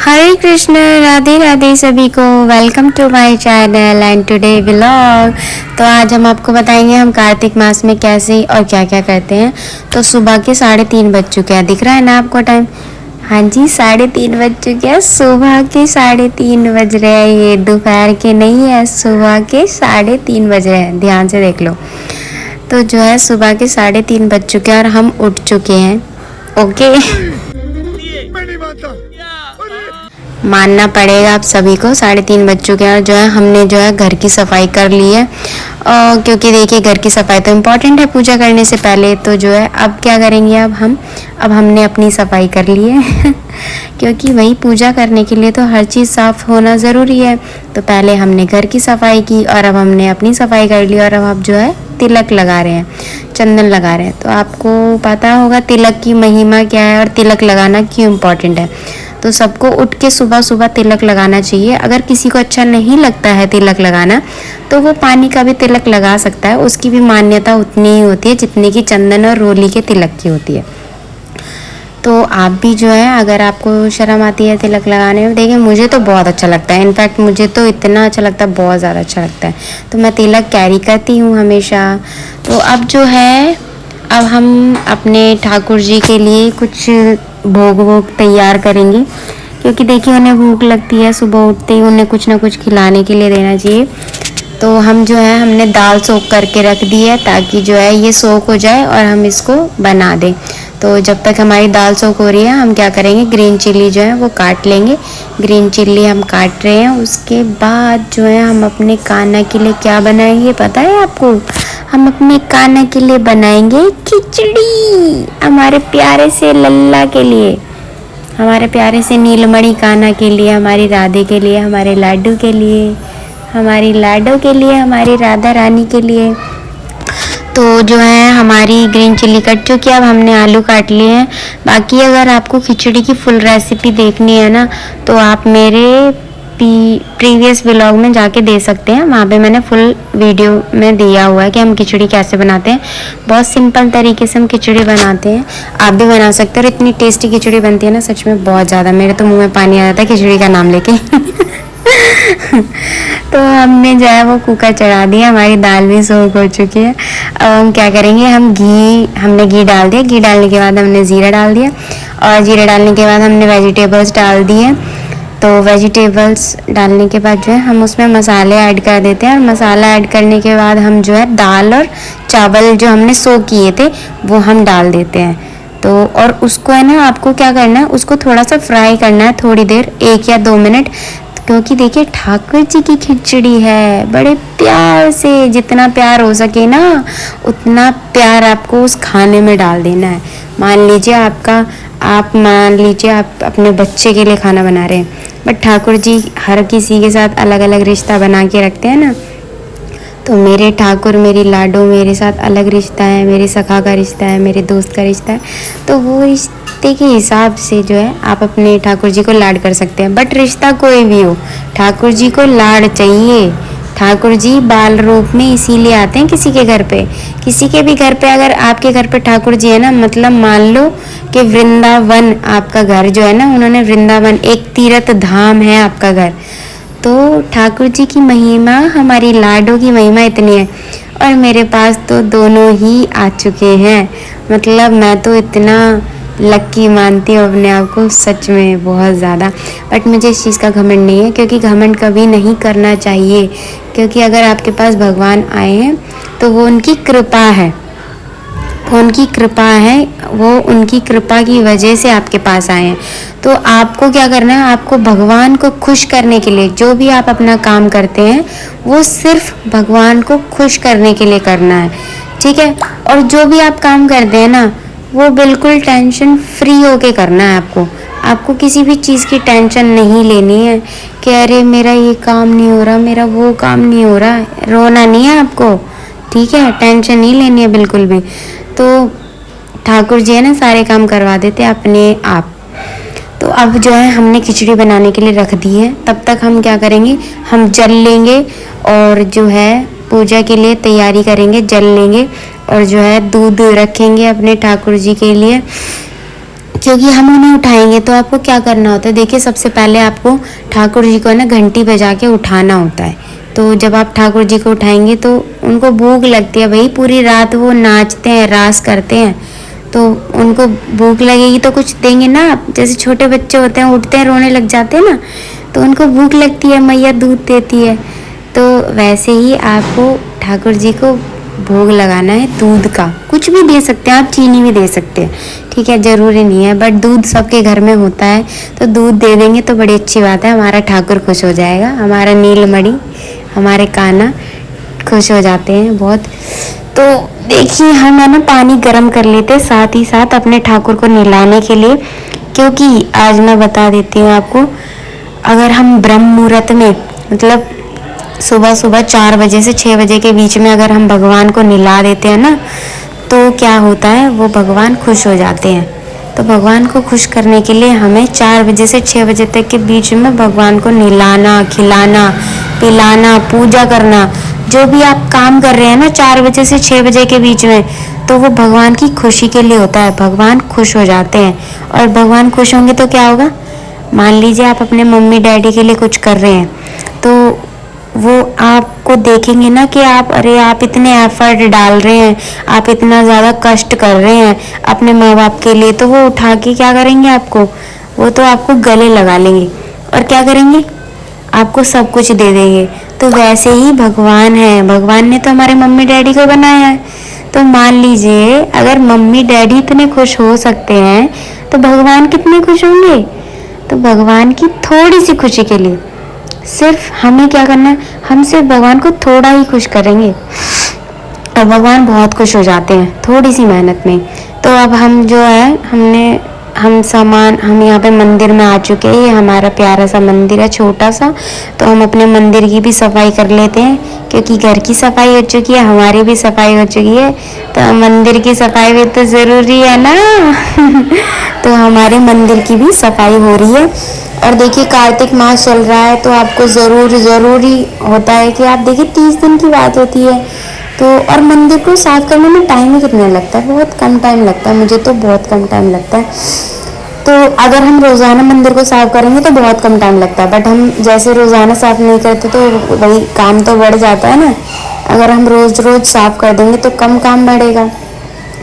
हरे कृष्ण, राधे राधे सभी को। Welcome to my channel and today vlog. तो आज हम आपको बताएंगे हम कार्तिक मास में कैसे और क्या क्या करते हैं। तो सुबह के 3:30 बज चुके हैं, दिख रहा है ना आपको टाइम? हाँ जी, 3:30 बज चुके हैं। सुबह के 3:30 बज रहे हैं, ये दोपहर के नहीं है, सुबह के 3:30 बज रहे हैं, ध्यान से देख लो। तो जो है सुबह के 3:30 बज चुके हैं और हम उठ चुके हैं। ओके मानना पड़ेगा आप सभी को, 3:30 बज चुके हैं और जो है हमने जो है घर की सफाई कर ली है। क्योंकि देखिए घर की सफाई तो इम्पोर्टेंट है पूजा करने से पहले। तो जो है अब क्या करेंगे, अब हमने अपनी सफाई कर ली है क्योंकि वही पूजा करने के लिए तो हर चीज़ साफ़ होना ज़रूरी है। तो पहले हमने घर की सफाई की और अब हमने अपनी सफाई कर ली और अब जो है तिलक लगा रहे हैं, चंदन लगा रहे हैं। तो आपको पता होगा तिलक की महिमा क्या है और तिलक लगाना क्यों इम्पोर्टेंट है। तो सबको उठ के सुबह सुबह तिलक लगाना चाहिए। अगर किसी को अच्छा नहीं लगता है तिलक लगाना तो वो पानी का भी तिलक लगा सकता है, उसकी भी मान्यता उतनी ही होती है जितनी की चंदन और रोली के तिलक की होती है। तो आप भी जो है अगर आपको शर्म आती है तिलक लगाने में, देखिए मुझे तो बहुत अच्छा लगता है, इनफैक्ट मुझे तो इतना अच्छा लगता है, बहुत ज़्यादा अच्छा लगता है। तो मैं तिलक कैरी करती हूँ हमेशा। तो अब जो है अब हम अपने ठाकुर जी के लिए कुछ भोग तैयार करेंगे, क्योंकि देखिए उन्हें भूख लगती है, सुबह उठते ही उन्हें कुछ ना कुछ खिलाने के लिए देना चाहिए। तो हम जो है हमने दाल सोख करके रख दी है ताकि जो है ये सोख हो जाए और हम इसको बना दें। तो जब तक हमारी दाल सोख हो रही है हम क्या करेंगे, ग्रीन चिल्ली जो है वो काट लेंगे। ग्रीन चिल्ली हम काट रहे हैं। उसके बाद जो है हम अपने कान्हा के लिए क्या बनाएंगे पता है आपको? हम अपने कान्हा के लिए बनाएंगे खिचड़ी, हमारे प्यारे से लल्ला के लिए, हमारे प्यारे से नीलमणि कान्हा के लिए, हमारी राधे के लिए, हमारे लाडू के लिए, हमारी लाडो के लिए, हमारी राधा रानी के लिए। तो जो है हमारी ग्रीन चिल्ली कट चुकी है। अब हमने आलू काट लिए हैं। बाकी अगर आपको खिचड़ी की फुल रेसिपी देखनी है ना तो आप मेरे प्रीवियस व्लॉग में जाके दे सकते हैं, वहाँ पे मैंने फुल वीडियो में दिया हुआ है कि हम खिचड़ी कैसे बनाते हैं। बहुत सिंपल तरीके से हम खिचड़ी बनाते हैं, आप भी बना सकते हो और इतनी टेस्टी खिचड़ी बनती है ना, सच में बहुत ज़्यादा, मेरे तो मुंह में पानी आ जाता है खिचड़ी का नाम लेके तो हमने जो है वो कुकर चढ़ा दिया, हमारी दाल भी सोख हो चुकी है। अब हम क्या करेंगे, हमने घी डाल दिया। घी डालने के बाद हमने जीरा डाल दिया और जीरा डालने के बाद हमने वेजिटेबल्स डाल दिए। तो वेजिटेबल्स डालने के बाद जो है हम उसमें मसाले ऐड कर देते हैं और मसाला ऐड करने के बाद हम जो है दाल और चावल जो हमने सोख किए थे वो हम डाल देते हैं। तो और उसको है ना आपको क्या करना है, उसको थोड़ा सा फ्राई करना है थोड़ी देर, 1 या 2 मिनट, क्योंकि देखिए ठाकुर जी की खिचड़ी है, बड़े प्यार से, जितना प्यार हो सके ना उतना प्यार आपको उस खाने में डाल देना है। मान लीजिए आप अपने बच्चे के लिए खाना बना रहे हैं, बट ठाकुर जी हर किसी के साथ अलग अलग रिश्ता बना के रखते हैं ना। तो मेरे ठाकुर, मेरी लाडो मेरे साथ अलग रिश्ता है, मेरी सखा का रिश्ता है, मेरे दोस्त का रिश्ता है। तो वो रिश्ते के हिसाब से जो है आप अपने ठाकुर जी को लाड कर सकते हैं। बट रिश्ता कोई भी हो, ठाकुर जी को लाड चाहिए। ठाकुर जी बाल रूप में इसीलिए आते हैं किसी के घर पे, किसी के भी घर पे। अगर आपके घर पे ठाकुर जी है ना, मतलब मान लो कि वृंदावन आपका घर जो है ना, उन्होंने वृंदावन, एक तीर्थ धाम है आपका घर। तो ठाकुर जी की महिमा, हमारी लाडो की महिमा इतनी है। और मेरे पास तो दोनों ही आ चुके हैं, मतलब मैं तो इतना लक्की मानती हूँ अपने आप को, सच में बहुत ज़्यादा। बट मुझे इस चीज़ का घमंड नहीं है, क्योंकि घमंड कभी नहीं करना चाहिए, क्योंकि अगर आपके पास भगवान आए हैं तो वो उनकी कृपा है, वो उनकी कृपा है, वो उनकी कृपा की वजह से आपके पास आए हैं। तो आपको क्या करना है, आपको भगवान को खुश करने के लिए जो भी आप अपना काम करते हैं वो सिर्फ भगवान को खुश करने के लिए करना है, ठीक है? और जो भी आप काम करते हैं ना वो बिल्कुल टेंशन फ्री होके करना है। आपको किसी भी चीज़ की टेंशन नहीं लेनी है कि अरे मेरा ये काम नहीं हो रहा, मेरा वो काम नहीं हो रहा। रोना नहीं है आपको, ठीक है? टेंशन नहीं लेनी है बिल्कुल भी। तो ठाकुर जी है ना सारे काम करवा देते अपने आप। तो अब जो है हमने खिचड़ी बनाने के लिए रख दी है, तब तक हम क्या करेंगे, हम जल लेंगे और जो है पूजा के लिए तैयारी करेंगे, जल लेंगे और जो है दूध रखेंगे अपने ठाकुर जी के लिए, क्योंकि हम उन्हें उठाएंगे तो आपको क्या करना होता है, देखिए सबसे पहले आपको ठाकुर जी को ना घंटी बजा के उठाना होता है। तो जब आप ठाकुर जी को उठाएंगे तो उनको भूख लगती है भाई, पूरी रात वो नाचते हैं, रास करते हैं, तो उनको भूख लगेगी तो कुछ देंगे ना आप। जैसे छोटे बच्चे होते हैं, उठते हैं, रोने लग जाते हैं ना, तो उनको भूख लगती है, मैया दूध देती है। तो वैसे ही आपको ठाकुर जी को भोग लगाना है दूध का। कुछ भी दे सकते हैं आप, चीनी भी दे सकते हैं, ठीक है, ज़रूरी नहीं है, बट दूध सबके घर में होता है तो दूध दे देंगे तो बड़ी अच्छी बात है। हमारा ठाकुर खुश हो जाएगा, हमारा नीलमणि, हमारे कान्हा खुश हो जाते हैं बहुत। तो देखिए हम है ना पानी गर्म कर लेते हैं साथ ही साथ अपने ठाकुर को नहलाने के लिए, क्योंकि आज मैं बता देती हूँ आपको, अगर हम ब्रह्म मुहूर्त में मतलब सुबह सुबह 4 बजे से 6 बजे के बीच में अगर हम भगवान को नहला देते हैं ना, तो क्या होता है, वो भगवान खुश हो जाते हैं। तो भगवान को खुश करने के लिए हमें 4 बजे से 6 बजे तक के बीच में भगवान को नहलाना, खिलाना, पिलाना, पूजा करना, जो भी आप काम कर रहे हैं ना 4 बजे से 6 बजे के बीच में, तो वो भगवान की खुशी के लिए होता है। भगवान खुश हो जाते हैं, और भगवान खुश होंगे तो क्या होगा, मान लीजिए आप अपने मम्मी डैडी के लिए कुछ कर रहे हैं, तो वो आपको देखेंगे ना कि आप, अरे आप इतने एफर्ट डाल रहे हैं, आप इतना ज़्यादा कष्ट कर रहे हैं अपने माँ बाप के लिए, तो वो उठा के क्या करेंगे आपको, वो तो आपको गले लगा लेंगे और क्या करेंगे, आपको सब कुछ दे देंगे। तो वैसे ही भगवान है, भगवान ने तो हमारे मम्मी डैडी को बनाया है। तो मान लीजिए अगर मम्मी डैडी इतने खुश हो सकते हैं तो भगवान कितने खुश होंगे। तो भगवान की थोड़ी सी खुशी के लिए सिर्फ हमें क्या करना है, हम सिर्फ भगवान को थोड़ा ही खुश करेंगे और भगवान बहुत खुश हो जाते हैं थोड़ी सी मेहनत में। तो अब हम जो है हम यहाँ पे मंदिर में आ चुके हैं। ये हमारा प्यारा सा मंदिर है, छोटा सा। तो हम अपने मंदिर की भी सफाई कर लेते हैं, क्योंकि घर की सफाई हो चुकी है, हमारी भी सफाई हो चुकी है, तो मंदिर की सफाई भी तो ज़रूरी है ना। तो हमारे मंदिर की भी सफाई हो रही है। और देखिए कार्तिक मास चल रहा है, तो आपको ज़रूरी होता है कि आप देखिए 30 दिन की बात होती है, तो और मंदिर को साफ करने में टाइम ही कितना लगता है, बहुत कम टाइम लगता है, मुझे तो बहुत कम टाइम लगता है। तो अगर हम रोज़ाना मंदिर को साफ करेंगे तो बहुत कम टाइम लगता है, बट हम जैसे रोज़ाना साफ नहीं करते तो वही काम तो बढ़ जाता है ना। अगर हम रोज़ रोज़ साफ कर देंगे तो कम काम बढ़ेगा,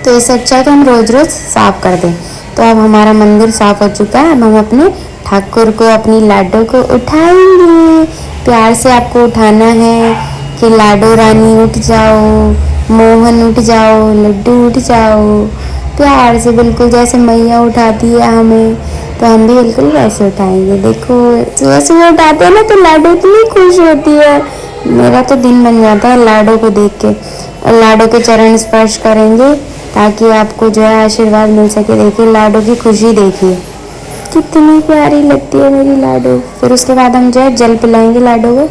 तो इससे अच्छा है कि हम रोज़ रोज़ साफ कर दें। तो अब हमारा मंदिर साफ हो चुका है, अब हम अपने ठाकुर को, अपनी लाडो को उठाएंगे। प्यार से आपको उठाना है कि लाडो रानी उठ जाओ, मोहन उठ जाओ, लड्डू उठ जाओ, प्यार से बिल्कुल जैसे मैया उठाती है हमें, तो हम भी बिल्कुल वैसे उठाएंगे। देखो सुबह सुबह उठाते हैं ना तो लाडो इतनी खुश होती है, मेरा तो दिन बन जाता है लाडो को देख के। और लाडो के चरण स्पर्श करेंगे ताकि आपको जो है आशीर्वाद मिल सके। देखिए लाडो की खुशी देखिए, कितनी प्यारी लगती है मेरी लाडो। फिर उसके बाद हम जो है जल पिलाएंगे लाडो को।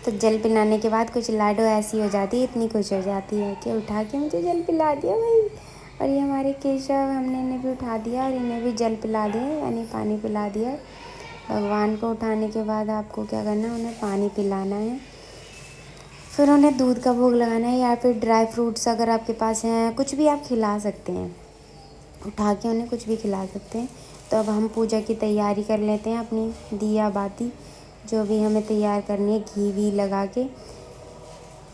तो जल पिलाने के बाद कुछ लाडो ऐसी हो जाती है, इतनी खुश हो जाती है कि उठा के मुझे जल पिला दिया भाई। और ये हमारे केशव, हमने इन्हें भी उठा दिया और इन्हें भी जल पिला दिया, यानी पानी पिला दिया। भगवान को उठाने के बाद आपको क्या करना है, उन्हें पानी पिलाना है, फिर उन्हें दूध का भोग लगाना है, या फिर ड्राई फ्रूट्स अगर आपके पास हैं, कुछ भी आप खिला सकते हैं, उठा के उन्हें कुछ भी खिला सकते हैं। तो अब हम पूजा की तैयारी कर लेते हैं, अपनी दिया बाती जो भी हमें तैयार करनी है घी वी लगा के।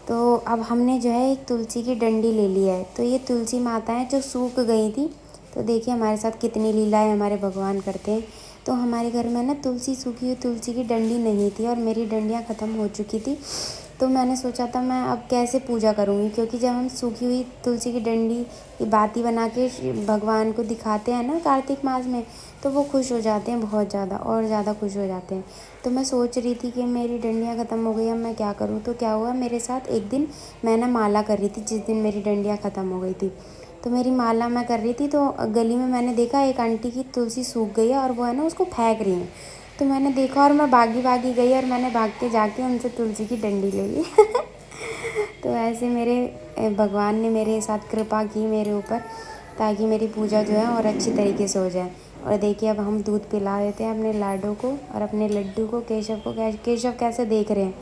तो अब हमने जो है एक तुलसी की डंडी ले ली है, तो ये तुलसी माता है जो सूख गई थी। तो देखिए हमारे साथ कितनी लीलाएं हमारे भगवान करते हैं। तो हमारे घर में ना तुलसी, सूखी हुई तुलसी की डंडी नहीं थी और मेरी डंडियाँ ख़त्म हो चुकी थी। तो मैंने सोचा था मैं अब कैसे पूजा करूँगी, क्योंकि जब हम सूखी हुई तुलसी की डंडी की बाती बना के भगवान को दिखाते हैं ना कार्तिक मास में, तो वो खुश हो जाते हैं बहुत ज़्यादा, और ज़्यादा खुश हो जाते हैं। तो मैं सोच रही थी कि मेरी डंडियाँ ख़त्म हो गई, अब मैं क्या करूँ। तो क्या हुआ मेरे साथ, एक दिन मैं ना माला कर रही थी, जिस दिन मेरी डंडियाँ ख़त्म हो गई थी, तो मेरी माला मैं कर रही थी, तो गली में मैंने देखा एक आंटी की तुलसी सूख गई है और वो है ना उसको फेंक रही हैं। तो मैंने देखा और मैं भागी भागी गई और मैंने भाग के जाके उनसे तुलसी की डंडी ले ली। तो ऐसे मेरे भगवान ने मेरे साथ कृपा की मेरे ऊपर, ताकि मेरी पूजा जो है और अच्छी तरीके से हो जाए। और देखिए अब हम दूध पिला देते हैं अपने लाडो को और अपने लड्डू को, केशव को। केशव कैसे देख रहे हैं,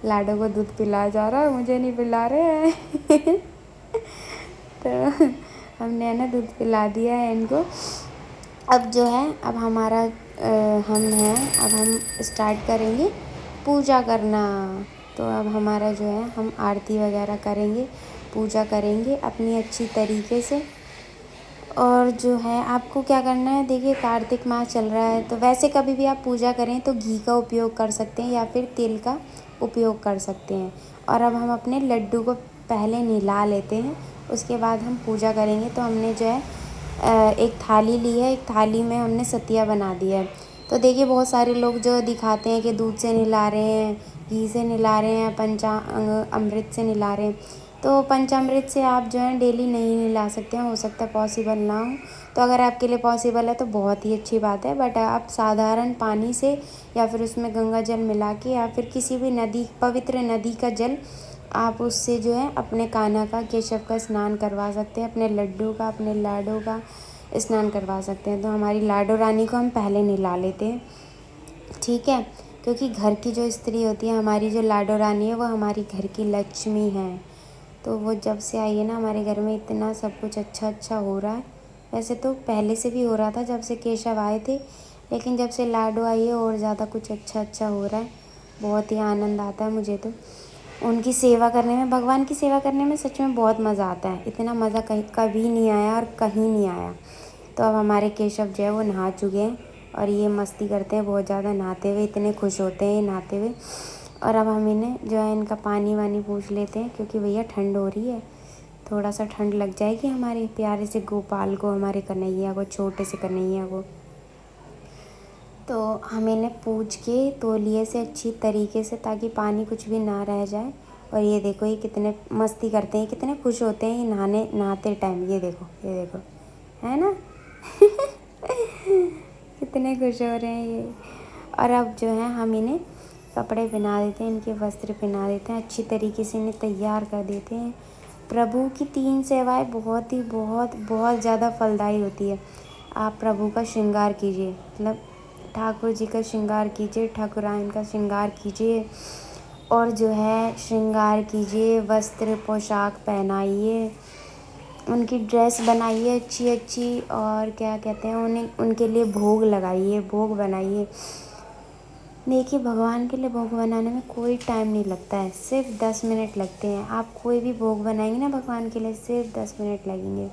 लाडो को दूध पिलाया जा रहा है, मुझे नहीं पिला रहे हैं। तो हमने है ना दूध पिला दिया है इनको। अब जो है अब हमारा अब हम स्टार्ट करेंगे पूजा करना। तो अब हमारा जो है हम आरती वगैरह करेंगे, पूजा करेंगे अपनी अच्छी तरीके से। और जो है आपको क्या करना है, देखिए कार्तिक मास चल रहा है तो वैसे कभी भी आप पूजा करें तो घी का उपयोग कर सकते हैं या फिर तेल का उपयोग कर सकते हैं। और अब हम अपने लड्डू को पहले नहला लेते हैं, उसके बाद हम पूजा करेंगे। तो हमने जो है एक थाली ली है, एक थाली में हमने सतिया बना दिया है। तो देखिए बहुत सारे लोग जो दिखाते हैं कि दूध से नहला रहे हैं, घी से नहला रहे हैं, पंचामृत से नहला रहे हैं। तो पंचामृत से आप जो है डेली नहीं नहला सकते हैं, हो सकता है पॉसिबल ना हो। तो अगर आपके लिए पॉसिबल है तो बहुत ही अच्छी बात है, बट आप साधारण पानी से या फिर उसमें गंगा जल मिला के या फिर किसी भी नदी, पवित्र नदी का जल, आप उससे जो है अपने कान्हा का, केशव का स्नान करवा सकते हैं, अपने लड्डू का, अपने लाडो का स्नान करवा सकते हैं। तो हमारी लाडो रानी को हम पहले नहला लेते हैं, ठीक है, क्योंकि घर की जो स्त्री होती है, हमारी जो लाडो रानी है, वो हमारी घर की लक्ष्मी है। तो वो जब से आई है ना हमारे घर में इतना सब कुछ अच्छा अच्छा हो रहा है। वैसे तो पहले से भी हो रहा था जब से केशव आए थे, लेकिन जब से लाडो आई है और ज़्यादा कुछ अच्छा अच्छा हो रहा है। बहुत ही आनंद आता है मुझे तो उनकी सेवा करने में, भगवान की सेवा करने में सच में बहुत मज़ा आता है। इतना मज़ा कहीं कभी नहीं आया और कहीं नहीं आया। तो अब हमारे केशव जो है वो नहा चुके हैं और ये मस्ती करते हैं बहुत ज़्यादा नहाते हुए, इतने खुश होते हैं नहाते हुए। और अब हम इन्हें जो है इनका पानी वानी पूछ लेते हैं, क्योंकि भैया ठंड हो रही है, थोड़ा सा ठंड लग जाएगी हमारे प्यारे से गोपाल को, हमारे कन्हैया को, छोटे से कन्हैया को। तो हम इन्हें पूछ के तौलिए से अच्छी तरीके से, ताकि पानी कुछ भी ना रह जाए। और ये देखो ये कितने मस्ती करते हैं, कितने खुश होते हैं ये नहाते टाइम। ये देखो है ना कितने खुश हो रहे हैं ये। और अब जो है हम इन्हें कपड़े पहना देते हैं, इनके वस्त्र पहना देते हैं, अच्छी तरीके से इन्हें तैयार कर देते हैं। प्रभु की 3 सेवाएं बहुत ही बहुत ज़्यादा फलदायी होती है। आप प्रभु का श्रृंगार कीजिए, मतलब ठाकुर जी का श्रृंगार कीजिए, ठाकुराइन का श्रृंगार कीजिए, और जो है श्रृंगार कीजिए, वस्त्र पोशाक पहनाइए, उनकी ड्रेस बनाइए अच्छी अच्छी, और क्या कहते हैं उन्हें, उनके लिए भोग लगाइए, भोग बनाइए। देखिए भगवान के लिए भोग बनाने में कोई टाइम नहीं लगता है, सिर्फ 10 मिनट लगते हैं। आप कोई भी भोग बनाएंगे ना भगवान के लिए, सिर्फ 10 मिनट लगेंगे।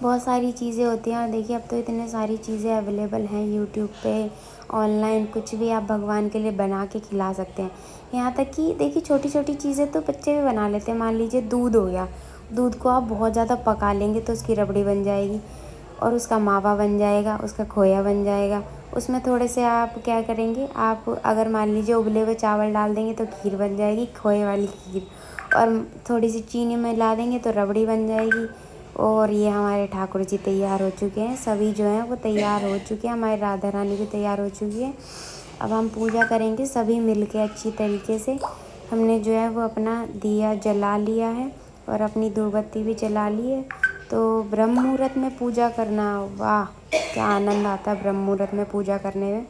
बहुत सारी चीज़ें होती हैं, और देखिए अब तो इतने सारी चीज़ें अवेलेबल हैं यूट्यूब पे, ऑनलाइन, कुछ भी आप भगवान के लिए बना के खिला सकते हैं। यहाँ तक कि देखिए छोटी छोटी चीज़ें तो बच्चे भी बना लेते हैं। मान लीजिए दूध हो गया, दूध को आप बहुत ज़्यादा पका लेंगे तो उसकी रबड़ी बन जाएगी, और उसका मावा बन जाएगा, उसका खोया बन जाएगा। उसमें थोड़े से आप क्या करेंगे, आप अगर मान लीजिए उबले हुए चावल डाल देंगे तो खीर बन जाएगी, खोए वाली खीर, और थोड़ी सी चीनी मिला देंगे तो रबड़ी बन जाएगी। और ये हमारे ठाकुर जी तैयार हो चुके हैं, सभी जो हैं वो तैयार हो चुके हैं, हमारी राधा रानी भी तैयार हो चुकी है। अब हम पूजा करेंगे सभी मिल के अच्छी तरीके से। हमने जो है वो अपना दिया जला लिया है और अपनी धूपबत्ती भी जला ली है। तो ब्रह्म मुहूर्त में पूजा करना, वाह क्या आनंद आता है ब्रह्म मुहूर्त में पूजा करने में।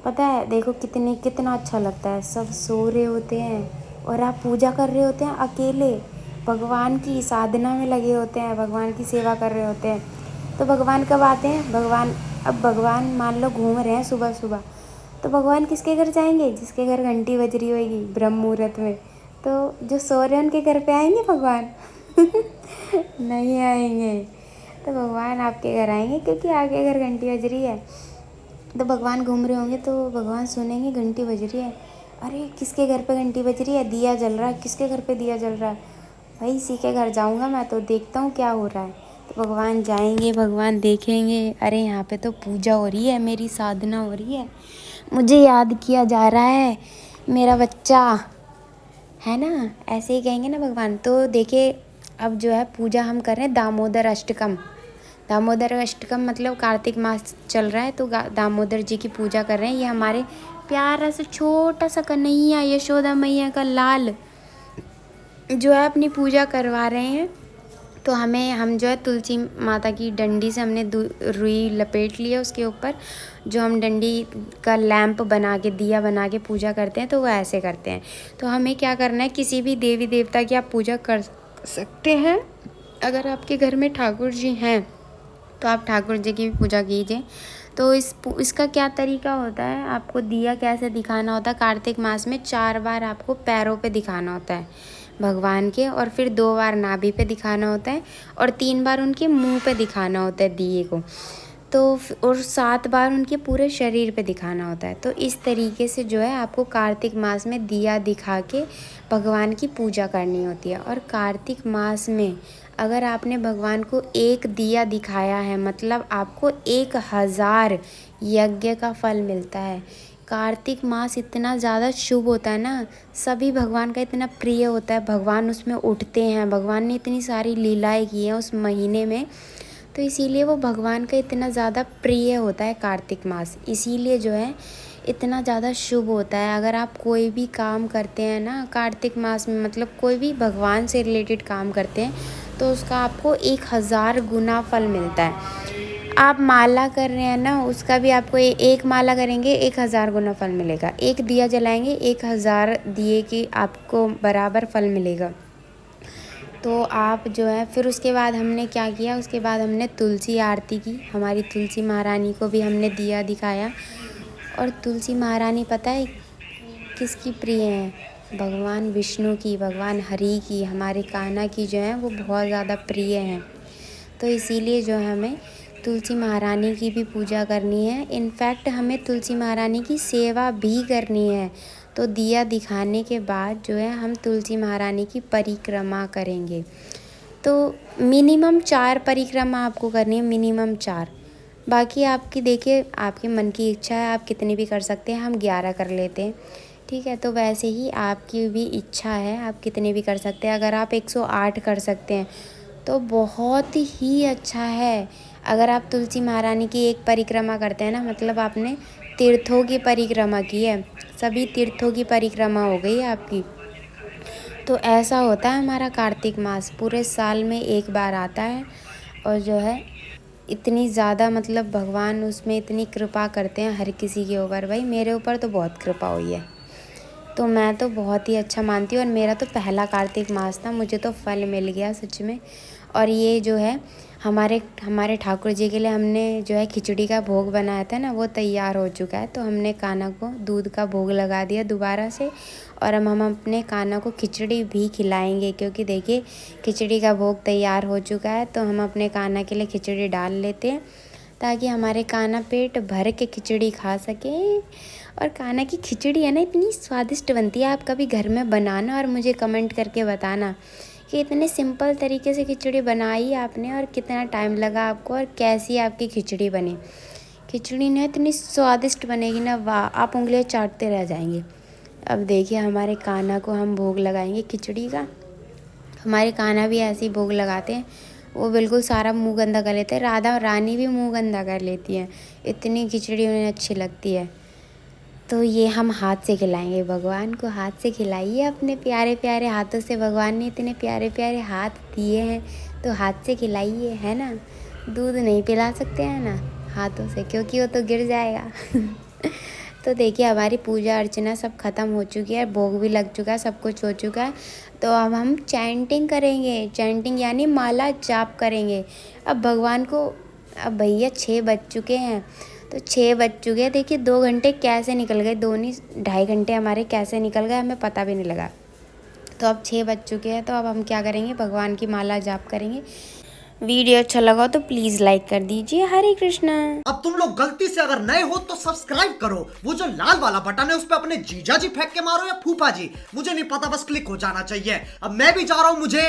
पता है देखो कितना अच्छा लगता है, सब सो रहे होते हैं और आप पूजा कर रहे होते हैं अकेले, भगवान की साधना में लगे होते हैं, भगवान की सेवा कर रहे होते हैं। तो भगवान कब आते हैं, अब भगवान मान लो घूम रहे हैं सुबह सुबह, तो भगवान किसके घर जाएंगे, जिसके घर घंटी बज रही होगी ब्रह्म मुहूर्त में। तो जो सो रहे हैं उनके घर पे आएंगे भगवान नहीं आएंगे। तो भगवान आपके घर आएंगे, क्योंकि आपके घर घंटी बज रही है। तो भगवान घूम रहे होंगे तो भगवान सुनेंगे घंटी बज रही है, अरे किसके घर पे घंटी बज रही है, दिया जल रहा है, किसके घर पे दिया जल रहा है, भाई इसी के घर जाऊंगा मैं, तो देखता हूँ क्या हो रहा है। तो भगवान जाएंगे, भगवान देखेंगे, अरे यहाँ पे तो पूजा हो रही है, मेरी साधना हो रही है, मुझे याद किया जा रहा है, मेरा बच्चा है ना, ऐसे ही कहेंगे ना भगवान। तो देखिए अब जो है पूजा हम कर रहे हैं दामोदर अष्टकम। दामोदर अष्टकम मतलब कार्तिक मास चल रहा है, तो दामोदर जी की पूजा कर रहे हैं। ये हमारे प्यारा सा छोटा सा कन्हैया, यशोदा मैया का लाल जो है अपनी पूजा करवा रहे हैं। तो हम जो है तुलसी माता की डंडी से हमने रुई लपेट लिया, उसके ऊपर जो हम डंडी का लैंप बना के, दिया बना के पूजा करते हैं, तो वो ऐसे करते हैं। तो हमें क्या करना है, किसी भी देवी देवता की आप पूजा सकते हैं। अगर आपके घर में ठाकुर जी हैं तो आप ठाकुर जी की भी पूजा कीजिए। तो इसका क्या तरीका होता है, आपको दिया कैसे दिखाना होता है, कार्तिक मास में 4 बार आपको पैरों पे दिखाना होता है भगवान के, और फिर 2 बार नाभि पे दिखाना होता है, और 3 बार उनके मुंह पे दिखाना होता है दिए को, तो और 7 बार उनके पूरे शरीर पे दिखाना होता है। तो इस तरीके से जो है आपको कार्तिक मास में दिया दिखा के भगवान की पूजा करनी होती है। और कार्तिक मास में अगर आपने भगवान को एक दिया दिखाया है, मतलब आपको 1000 यज्ञ का फल मिलता है। कार्तिक मास इतना ज़्यादा शुभ होता है ना, सभी भगवान का इतना प्रिय होता है, भगवान उसमें उठते हैं, भगवान ने इतनी सारी लीलाएं की हैं उस महीने में, तो इसीलिए वो भगवान का इतना ज़्यादा प्रिय होता है कार्तिक मास, इसीलिए जो है इतना ज़्यादा शुभ होता है। अगर आप कोई भी काम करते हैं ना कार्तिक मास में, मतलब कोई भी भगवान से रिलेटेड काम करते हैं, तो उसका आपको 1000 गुना फल मिलता है। आप माला कर रहे हैं ना, उसका भी आपको एक माला करेंगे 1000 गुना फल मिलेगा। एक दिया जलाएंगे 1000 दिए की आपको बराबर फल मिलेगा। तो आप जो है फिर उसके बाद हमने क्या किया, उसके बाद हमने तुलसी आरती की, हमारी तुलसी महारानी को भी हमने दिया दिखाया। और तुलसी महारानी पता है किसकी प्रिय है, भगवान विष्णु की, भगवान हरि की, हमारे कान्हा की जो है वो बहुत ज़्यादा प्रिय हैं। तो इसीलिए जो है हमें तुलसी महारानी की भी पूजा करनी है। इनफैक्ट हमें तुलसी महारानी की सेवा भी करनी है। तो दिया दिखाने के बाद जो है हम तुलसी महारानी की परिक्रमा करेंगे। तो मिनिमम 4 परिक्रमा आपको करनी है, मिनिमम 4। बाकी आपकी देखिए आपके मन की इच्छा है, आप कितनी भी कर सकते हैं, हम 11 कर लेते हैं, ठीक है। तो वैसे ही आपकी भी इच्छा है, आप कितने भी कर सकते हैं। अगर आप 108 कर सकते हैं तो बहुत ही अच्छा है। अगर आप तुलसी महारानी की एक परिक्रमा करते हैं ना, मतलब आपने तीर्थों की परिक्रमा की है, सभी तीर्थों की परिक्रमा हो गई आपकी। तो ऐसा होता है हमारा कार्तिक मास, पूरे साल में एक बार आता है, और जो है इतनी ज़्यादा मतलब भगवान उसमें इतनी कृपा करते हैं हर किसी के ऊपर। भाई मेरे ऊपर तो बहुत कृपा हुई है, तो मैं तो बहुत ही अच्छा मानती हूँ। और मेरा तो पहला कार्तिक मास था, मुझे तो फल मिल गया सच में। और ये जो है हमारे ठाकुर जी के लिए हमने जो है खिचड़ी का भोग बनाया था ना, वो तैयार हो चुका है। तो हमने कान्हा को दूध का भोग लगा दिया दोबारा से, और हम अपने कान्हा को खिचड़ी भी खिलाएंगे, क्योंकि देखिए खिचड़ी का भोग तैयार हो चुका है। तो हम अपने कान्हा के लिए खिचड़ी डाल लेते हैं, ताकि हमारे कान्हा पेट भर के खिचड़ी खा सकें। और कान्हा की खिचड़ी है ना इतनी स्वादिष्ट बनती है, आप कभी घर में बनाना और मुझे कमेंट करके बताना कि इतने सिंपल तरीके से खिचड़ी बनाई आपने, और कितना टाइम लगा आपको, और कैसी आपकी खिचड़ी बनी। खिचड़ी ना इतनी स्वादिष्ट बनेगी ना, वाह, आप उंगलियां चाटते रह जाएंगे। अब देखिए हमारे कान्हा को हम भोग लगाएंगे खिचड़ी का। हमारे कान्हा भी ऐसे ही भोग लगाते हैं, वो बिल्कुल सारा मुंह गंदा कर लेते हैं। राधा रानी भी मुंह गंदा कर लेती हैं, इतनी खिचड़ी उन्हें अच्छी लगती है। तो ये हम हाथ से खिलाएंगे भगवान को, हाथ से खिलाइए अपने प्यारे प्यारे हाथों से, भगवान ने इतने प्यारे प्यारे हाथ दिए हैं, तो हाथ से खिलाइए, है ना। दूध नहीं पिला सकते हैं ना हाथों से, क्योंकि वो तो गिर जाएगा। तो देखिए हमारी पूजा अर्चना सब ख़त्म हो चुकी है, भोग भी लग चुका है, सब कुछ हो चुका है। तो अब हम चैंटिंग करेंगे, चैंटिंग यानी माला जाप करेंगे। अब भगवान को, अब भैया 6 बज चुके हैं, तो 6 बज चुके हैं, देखिए 2 घंटे कैसे निकल गए, 2 नहीं 2.5 घंटे हमारे कैसे निकल गए हमें पता भी नहीं लगा। तो अब 6 बज चुके हैं, तो अब हम क्या करेंगे, भगवान की माला जाप करेंगे। वीडियो अच्छा लगा तो प्लीज़ लाइक कर दीजिए। हरे कृष्णा। अब तुम लोग गलती से अगर नए हो तो सब्सक्राइब करो, वो जो लाल वाला बटन है उस पर अपने जीजा जी फेंक के मारो या फूफा जी, मुझे नहीं पता, बस क्लिक हो जाना चाहिए। अब मैं भी जा रहा हूं, मुझे